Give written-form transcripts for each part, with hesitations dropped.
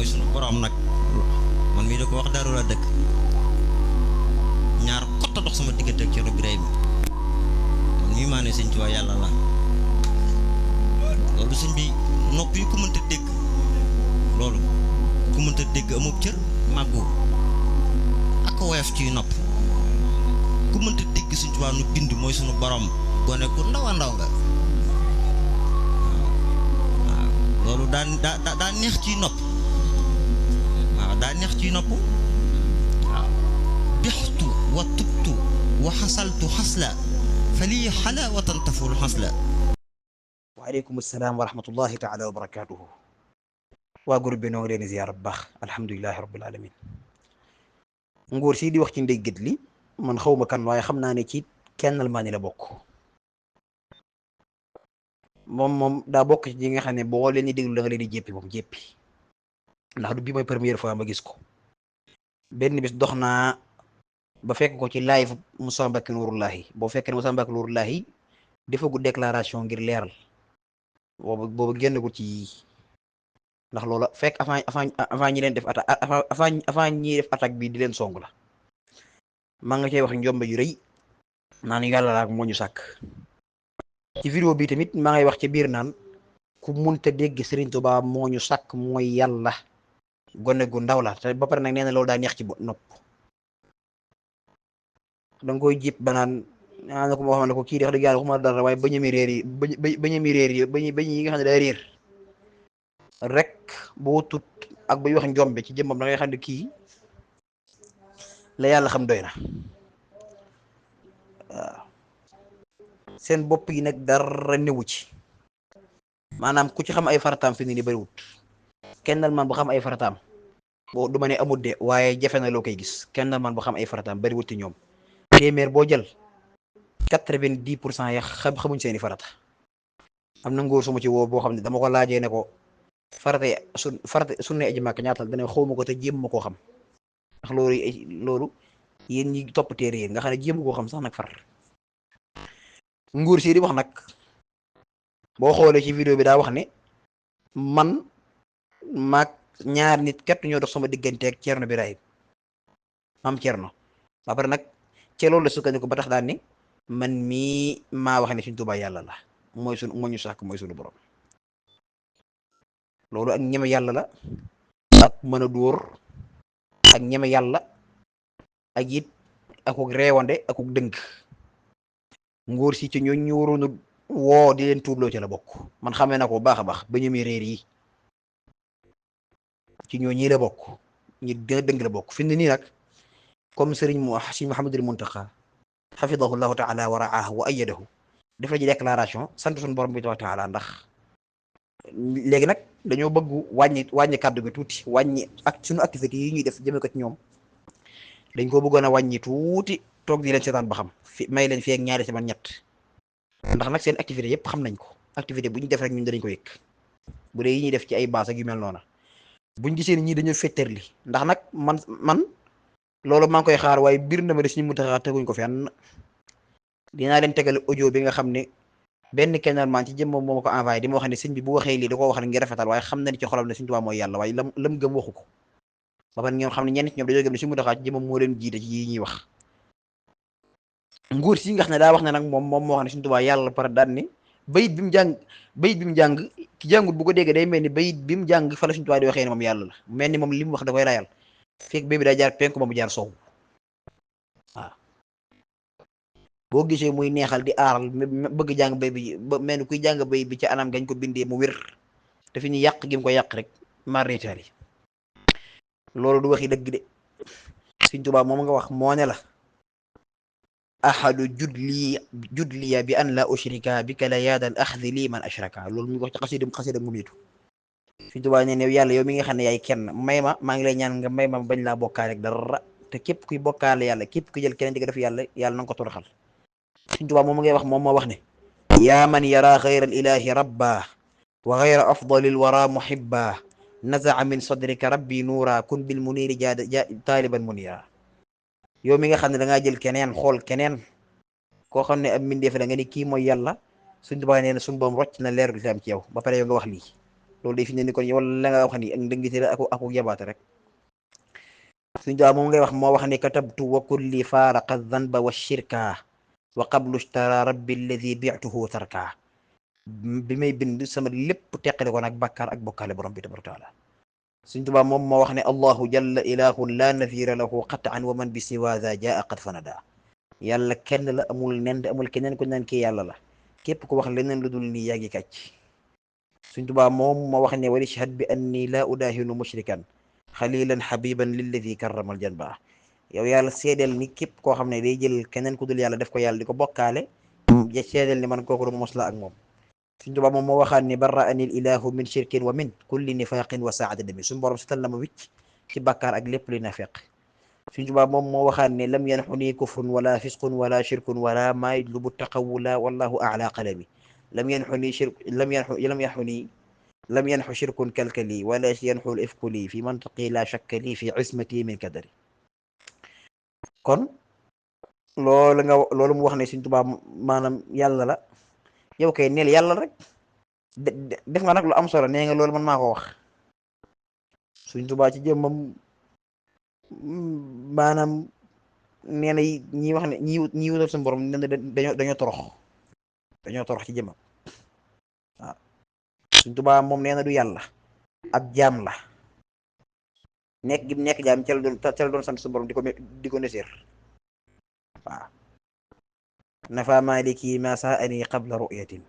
mooy sunu borom nag man mii da ko wax Daaru la dëkk ñaar kotta dox sama diggante ak Cerno Birahim man mii maa ne sëñ Tuubaa yàlla la loolu sëñ bi nopp yi ku mënta dégg loolu ku mënta dégg amub cër màggu ak woyof ci nopp ku mënta dégg sëñ Tuubaa nu bind mooy sunu borom gone ku ndaw a ndaw nga waaw loolu daa neex ci nopp waaw daa neex ci nopp waaw bixtu wa tubtu wa xasaltu xasla fa lii xalaawatan taful xasla. waaleykum salaam wa rahmatullahi taala wa barakaatuhu. waa groupe bi noo ngi leen di ziyaar bu baax alhamdulilahi rabbil alamin. Ngor si di wax ci ndéggat li man xaw ma kan waaye xam naa ne ci kennal maa ni la bokk. moom daa bokk ci ñi nga xam ne boo leen di déglu da nga leen di jéppi moom jéppi ndax du bi mooy première fois ma gis ko. benn bis dox naa ba fekk ko ci live Moussa Mbacké Nouroullahi boo fekkee ne Moussa Mbacké Nouroullahi defagu déclaration ngir leeral boobu génnagul ci ndax loola fekk avant ñi leen def attaque avant ñi def attaque bi di leen song la maa nga cay wax njombe yu rëy naan yàlla la ak moo ñu sàkk. ci vidéo bi tamit maa ngay wax ci biir naan ku munta dégg Serigne Touba moo ñu sàkk mooy yàlla gone gu ndaw la te ba pare nag nee na loolu daa neex ci nopp danga koy jip ba naan na ko moo xam ne ko kii di wax dëgg yàlla waxuma dara waaye bañami réer yi bañami réer yi bañ yi nga xam ne daa réer rek boo tut ak bay wax njombe ci jëmmam da ngay xam ne kii la yàlla xam doy na waaw seen bopp yi nag dara newu ci maanaam ku ci xam ay farataam fi ni bariwut kennal man bu xam ay farataam boo du ma ne amut de waaye jafe na loo koy gis kennal man bu xam ay farataam bariwut ci ñoom téeméer boo jël 90% ya xamuñ seeni farata. am na ngóor suma ci woo boo xam ne dama ko laajee ne ko farata sunna aji màkk ñaatal dana xawma ko te jéem ma koo xam ndax loolu yéen ñi topp téere yéen nga xam ne jéem koo xam sax nag far nguur si di wax nag boo xoolee ci vidéo bi daa wax ne man maag ñaar nit ket ñoo dox sama digganteeg Cerno Birahim maam Cerno ba pare nag ci loolu la sukkandiku ba tax daan ne man mii maa wax ne Sëñ Tuubaa yàlla la mooy sunu moo ñu sàkk mooy sunu borom loolu ak ñeme yàlla la ak mën a dóor ak ñeme yàlla ak it akuk reewande akuk dënk ngóor si ci ñooñ ñu waroon a woo di leen tuubloo ci la bokk man xamee na ko baax a baax ba ñëmi réer yi ci ñoo ñii la bokk ñi dina dëng la bokk fi mu ne nii nag comme sëriñ Mouhamadul Muntaqa xafidahu llahu taala wa raahu wa ayyadahu def la ji déclaration sant suñu borom bi taala ndax léegi nag dañoo bëgg wàññi kàddu gi tuuti wàññi ak suñu activité yi ñuy def jëme ko ci ñoom dañ ko bëggoon a wàññi tuuti toog di leen seetaan ba xam may leen fi ak ñaari semaine ñett ndax nag seen activité yëpp xam nañ ko activité bu ñu def rek ñun danañ ko yëg bu dee yi ñuy def ci ay baas ak yu mel noona buñ gisee ni ñii dañoo féttarli ndax nag man loolu maa ngi koy xaar waaye biir na ma de suñu Muntaxa teguñ ko fenn dinaa leen tegal audio bi nga xam ne benn kennal man ci jëmmam moo ma ko envoyé di ma wax ne sëñ bi bu waxee lii da koo wax ne ngir rafetal waaye xam na ni ci xolam ne Sëñ Tuubaa mooy yàlla waaye lam gëm waxu ko ba pare ngeen xam ne ñenn ci ñoom dañoo gëm ne suñu Muntaxa ci jëmmam moo leen jiite ci yi ñuy wax nguur si nga xam ne daa wax ne nag moom moo wax ne Sëñ Tuubaa yàlla pare daan ne bayit bi mu jàng ki jàngut bu ko déggee day mel ni bayit bi mu jàng fa la Sëñ Tuubaa di waxee ne moom yàlla la mel ni moom li mu wax da koy layal fekk bay bi daa jaar penku ba mu jaar sow waaw boo gisee muy neexal di aaral bëgg jàng bay bi ba mel ni kuy jàng bay bi ci anam gañ ko bindee mu wér te fi ñu yàq gi mu ko yàq rek maritaali loolu du waxi dëgg de Sëñ Tuubaa moom nga wax moo ne la ahadu judliya bi an la ushrika bika la yaadal axdi lii man ashraka loolu mu ngi wax ci xasida mu miitu Sëñ Tuubaa ne yàlla yow mi nga xam ne yaay kenn may ma maa ngi lay ñaan nga may ma bañ laa bokkaale rek dara te képp kuy bokkaale yàlla képp ku jël keneen di ko def yàlla na nga ko toroxal Sëñ Tuubaa moom ngay wax moom moo wax ne yaa man yara xayra al ilahi rabba wa xayra afdalil wara muhibba nazaa min sadrika rabbi nuura kun bil muniri taaliban munira yow mi nga xam ne da ngaa jël keneen xool keneen koo xam ne ab mbindeef da nga ni kii mooy yàlla Sëñ Tuubaa nee na suñu boom rocc na leer gi am ci yow ba pare yow nga wax lii loolu day fi ne ni kon yow la nga wax ni ak ndëngite la aku yabaate rek suñ daa moom ngay wax moo wax ni katabtu wa kulli faaraqa dhanba wa shirka wa qablu ishtara rabbi alladi bi'tuhu tarka bi may bind sama lépp teqale ko nag bàkkaar ak bokkaale borom bi tabaraka taala suñ tubaa moom moo wax ne allahu jalla ilahun la nadira lahu qat'an wa man bi siwa za jaa qad fanada yàlla kenn la amul nend amul keneen ku naan kii yàlla la képp ku wax leneen lu dul nii yaa ngi kàcc suñ tubaa moom moo wax ne wali shahad bi anni la udahinu mushrikan xalilan xabiban lilladi karramal janba yow yàlla seedeel ni képp koo xam ne day jël keneen ku dul yàlla def ko yàlla di ko bokkaale seedeel ni man kooku du mos la ak moom suñ tubaa moom moo waxaat ni barra anil ilahu min shirkin wa min kulli nifaqin wa saati dami suñu borom setal na ma wicc ci bàkkaar ak lépp li nafeq suñ tubaa moom moo waxaat ne lam yanxu nii kufrun wala fisqun wala shirkun wala maa yajlubu taqawula wallahu ala qalami lam yanxu nii shirk lam yanxu shirkun kalkali wala yanxu ifku lii fi mantiqi la shakka lii fi ismati min kadari kon loolu mu wax ne suñ tubaa maanaam yàlla la yow kay neel yàlla rek def nga nag lu am solo nee nga loolu man maa ko wax suñ tubaa ci jëmmam maanaam nee na ñi wax ne ñi wutal suñu borom nee na dañoo torox ci jëmmam waaw suñ tubaa moom nee na du yàlla ab jaam la nekk gi nekk jaam ca la doon sant suñu borom di ko neseer waaw nafa maliki ma saani qabla ru'yatin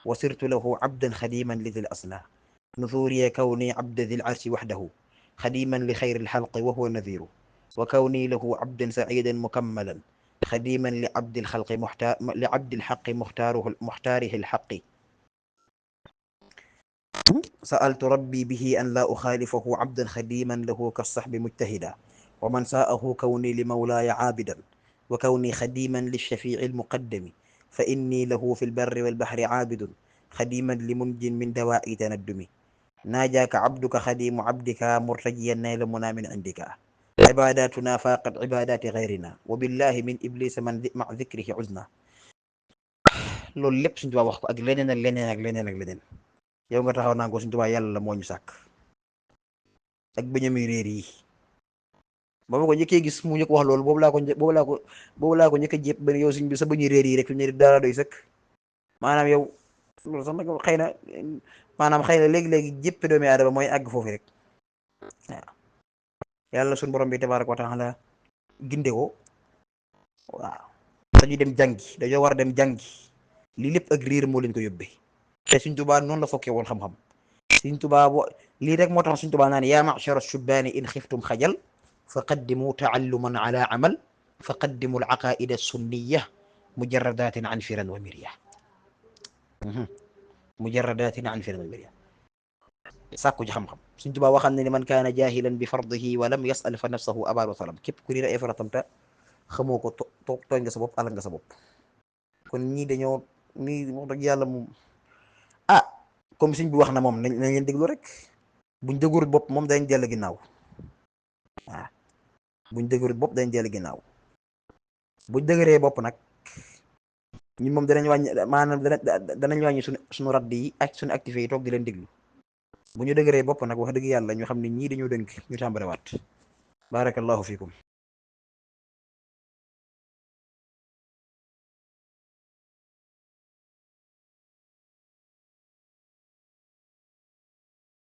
wa sirtu lahu abdan xadiman li dil asna nuthuriya kawni abda dil arshi waxdahu xadiman li xayri lxalqi wa huwa nadiru wa kawni lahu abdan sacidan mukammalan xadiman li abdi lxaqi muxtaarihi lxaqi sa'altu rabbi bihi an la uxaalifahu abdan xadiman lahu kasaxbi mujtahida wa man saahu kawni li mawlaaya caabidan wa kawni xadiman lilshafiici almuqaddami fa inni lahu fi lbarri walbaxri caabidun xadiman limunjin min dawaa'i tanaddumi naajaaka cabduka xadimu cabdika murtajiyan nayla muna min cindika cibaadaatuna faaqat cibaadaati gayrina wa billahi min iblisa man mac dikrihi cuzna loolu lépp Sëñ Tuubaa wax ko ak leneen ak leneen ak leneen ak leneen yow nga taxaw naan ko Sëñ Tuubaa yàlla la moo ñu sàkk ak bañami réer yi ba ma ko njëkkee gis mu njëkk wax loolu boobu laa ko njëkk a jépp ba yow suñ bi sa bañu réer yi rek fi mu ne dara doy sëkk maanaam yow loolu sax nag xëy na maanaam xëy na léegi-léegi jépp doomi aadama mooy àgg foofu rek waaw yàlla suñ borom bi tabaaraka wa taala ginde ko waaw dañuy dem jàngi dañoo war a dem jàngi lii lépp ak riir moo leen ko yóbbee te Sëñ Tuubaa noonu la fokkee woon xam-xam Sëñ Tuubaa lii rek moo tax Sëñ Tuubaa naan yaa ma'shara shubbaani in xiftum xajal fa qaddimu taalluman ala amal fa qaddimu alaqaida sunniya mujarradatin an firan wa mirya mujarradatin an firan wa mirya sàkku ji xam-xam Sëñ Tuubaa waxam ne ni man kaana jahilan bi fardihi wa lam yasal fa nafsahu abal wa salam képp ku riir ay faratam ta xamoo ko tooñ nga sa bopp alal nga sa bopp kon ñii dañoo nii wax dëgg yàlla moom comme Sëñ bi wax na moom nañ leen déglu rek buñ dëgërul bopp moom dañ dellu ginnaaw waaw buñ dëgërul bopp dañ dellu ginnaaw buñ dëgëree bopp nag ñun moom danañ wàññi maanaam danañ wàññi suñu radd yi ak suñu activités yi toog di leen déglu bu ñu dëgëree bopp nag wax dëgg yàlla ñu xam ne ñii dañoo dënk ñu tàmbalewaat barakallahu fiikum